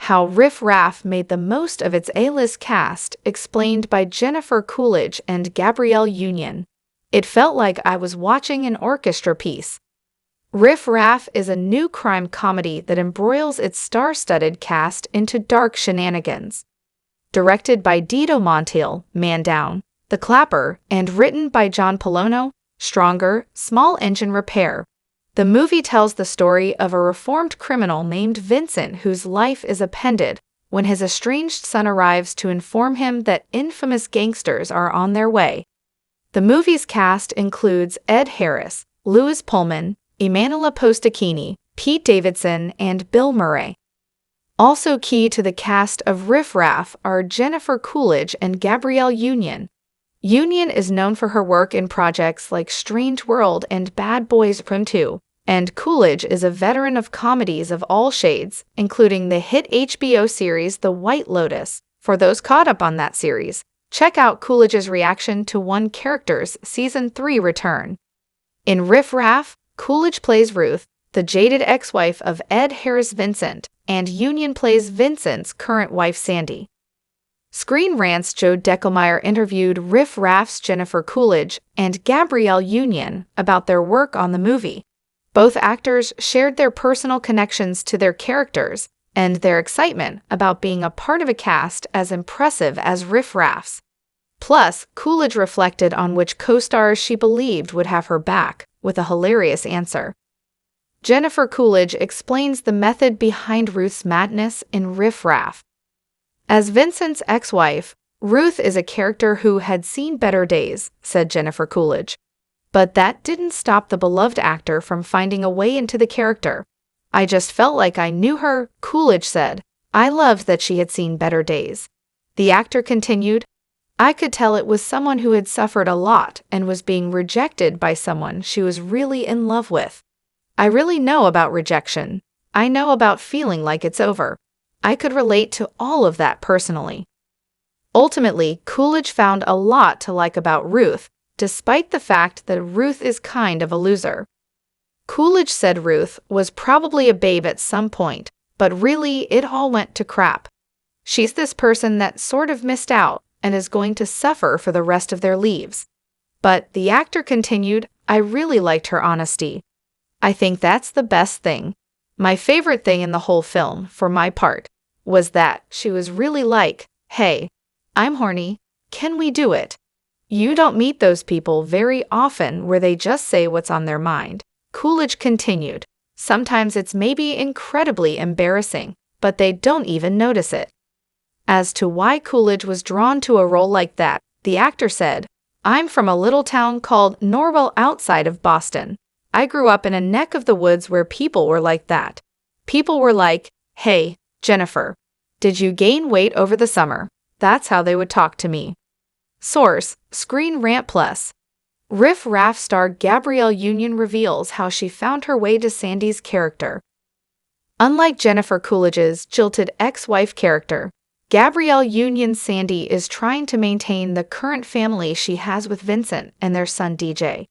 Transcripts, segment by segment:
how Riff Raff made the most of its A-list cast, explained by Jennifer Coolidge and Gabrielle Union. It felt like I was watching an orchestra piece. Riff Raff is a new crime comedy that embroils its star-studded cast into dark shenanigans. Directed by Dito Montiel, Man Down, The Clapper, and written by John Polono, Stronger, Small Engine Repair. The movie tells the story of a reformed criminal named Vincent whose life is upended when his estranged son arrives to inform him that infamous gangsters are on their way. The movie's cast includes Ed Harris, Louis Pullman, Emanuela Postacchini, Pete Davidson, and Bill Murray. Also key to the cast of Riff Raff are Jennifer Coolidge and Gabrielle Union. Union is known for her work in projects like Strange World and Bad Boys Prim 2, and Coolidge is a veteran of comedies of all shades, including the hit HBO series The White Lotus. For those caught up on that series, check out Coolidge's reaction to one character's Season 3 return. In Riff Raff, Coolidge plays Ruth, the jaded ex-wife of Ed Harris Vincent, and Union plays Vincent's current wife Sandy. Screen Rant's Joe Deckelmeyer interviewed Riff Raff's Jennifer Coolidge and Gabrielle Union about their work on the movie. Both actors shared their personal connections to their characters and their excitement about being a part of a cast as impressive as Riff Raff's. Plus, Coolidge reflected on which co-stars she believed would have her back, with a hilarious answer. Jennifer Coolidge explains the method behind Ruth's madness in Riff Raff. As Vincent's ex-wife, Ruth is a character who had seen better days, said Jennifer Coolidge. But that didn't stop the beloved actor from finding a way into the character. I just felt like I knew her, Coolidge said. I loved that she had seen better days. The actor continued, I could tell it was someone who had suffered a lot and was being rejected by someone she was really in love with. I really know about rejection. I know about feeling like it's over. I could relate to all of that personally. Ultimately, Coolidge found a lot to like about Ruth, despite the fact that Ruth is kind of a loser. Coolidge said Ruth was probably a babe at some point, but really it all went to crap. She's this person that sort of missed out and is going to suffer for the rest of their lives. But the actor continued, I really liked her honesty. I think that's the best thing. My favorite thing in the whole film, for my part, was that she was really like, hey, I'm horny, can we do it? You don't meet those people very often where they just say what's on their mind. Coolidge continued, sometimes it's maybe incredibly embarrassing, but they don't even notice it. As to why Coolidge was drawn to a role like that, the actor said, I'm from a little town called Norwell outside of Boston. I grew up in a neck of the woods where people were like that. People were like, hey, Jennifer, did you gain weight over the summer? That's how they would talk to me. Source, Screen Rant Plus. Riff Raff star Gabrielle Union reveals how she found her way to Sandy's character. Unlike Jennifer Coolidge's jilted ex-wife character, Gabrielle Union's Sandy is trying to maintain the current family she has with Vincent and their son DJ.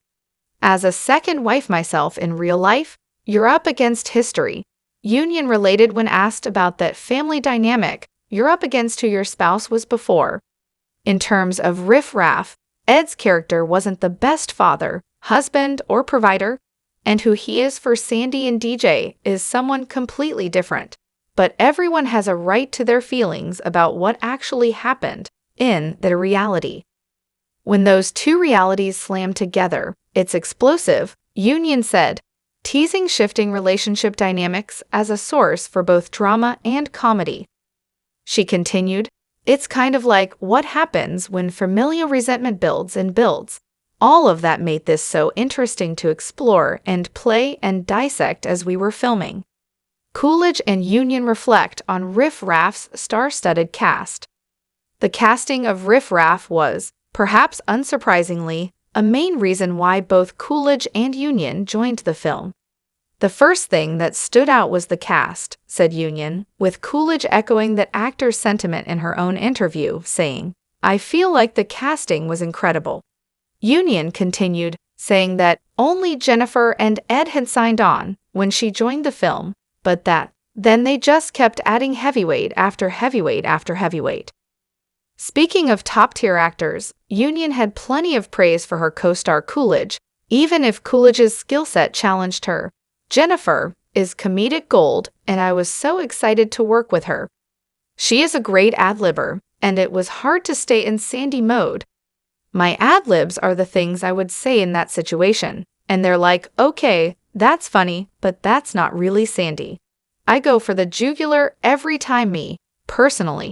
As a second wife myself in real life, you're up against history. Union related when asked about that family dynamic, you're up against who your spouse was before. In terms of Riff Raff, Ed's character wasn't the best father, husband, or provider, and who he is for Sandy and DJ is someone completely different. But everyone has a right to their feelings about what actually happened in their reality. When those two realities slam together, it's explosive, Union said, teasing shifting relationship dynamics as a source for both drama and comedy. She continued, it's kind of like what happens when familial resentment builds and builds. All of that made this so interesting to explore and play and dissect as we were filming. Coolidge and Union reflect on Riff Raff's star-studded cast. The casting of Riff Raff was, perhaps unsurprisingly, a main reason why both Coolidge and Union joined the film. The first thing that stood out was the cast, said Union, with Coolidge echoing that actor's sentiment in her own interview, saying, I feel like the casting was incredible. Union continued, saying that only Jennifer and Ed had signed on when she joined the film, but that Then they just kept adding heavyweight after heavyweight after heavyweight. Speaking of top-tier actors, Union had plenty of praise for her co-star Coolidge, even if Coolidge's skill set challenged her. Jennifer is comedic gold, and I was so excited to work with her. She is a great ad-libber, and it was hard to stay in Sandy mode. My ad-libs are the things I would say in that situation, and they're like, okay, that's funny, but that's not really Sandy. I go for the jugular every time me, personally.